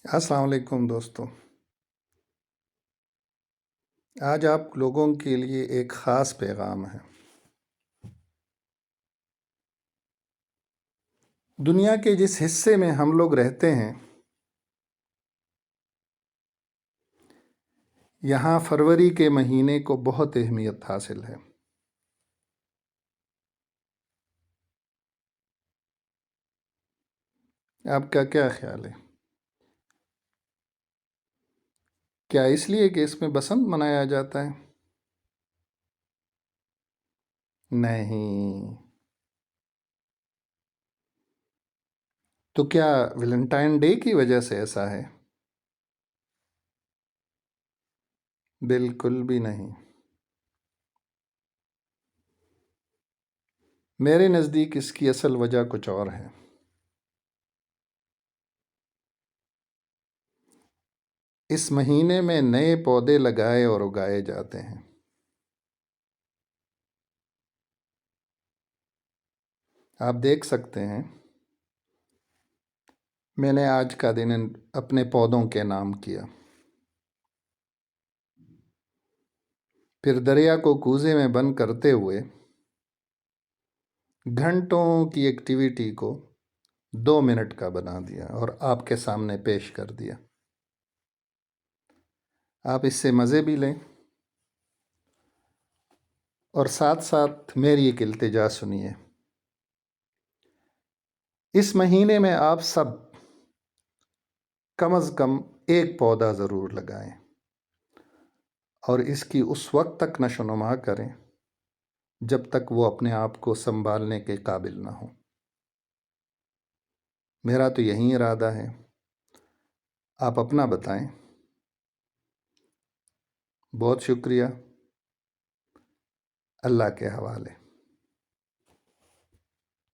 السلام علیکم دوستو، آج آپ لوگوں کے لیے ایک خاص پیغام ہے۔ دنیا کے جس حصے میں ہم لوگ رہتے ہیں، یہاں فروری کے مہینے کو بہت اہمیت حاصل ہے۔ آپ کا کیا خیال ہے؟ کیا اس لیے کہ اس میں بسنت منایا جاتا ہے؟ نہیں۔ تو کیا ویلنٹائن ڈے کی وجہ سے ایسا ہے؟ بالکل بھی نہیں۔ میرے نزدیک اس کی اصل وجہ کچھ اور ہے۔ اس مہینے میں نئے پودے لگائے اور اگائے جاتے ہیں۔ آپ دیکھ سکتے ہیں، میں نے آج کا دن اپنے پودوں کے نام کیا، پھر دریا کو کوزے میں بند کرتے ہوئے گھنٹوں کی ایکٹیویٹی کو 2 منٹ کا بنا دیا اور آپ کے سامنے پیش کر دیا۔ آپ اس سے مزے بھی لیں اور ساتھ ساتھ میری ایک التجا سنیے۔ اس مہینے میں آپ سب کم از کم ایک پودا ضرور لگائیں اور اس کی اس وقت تک نشو و نما کریں جب تک وہ اپنے آپ کو سنبھالنے کے قابل نہ ہو۔ میرا تو یہی ارادہ ہے، آپ اپنا بتائیں۔ بہت شکریہ، اللہ کے حوالے۔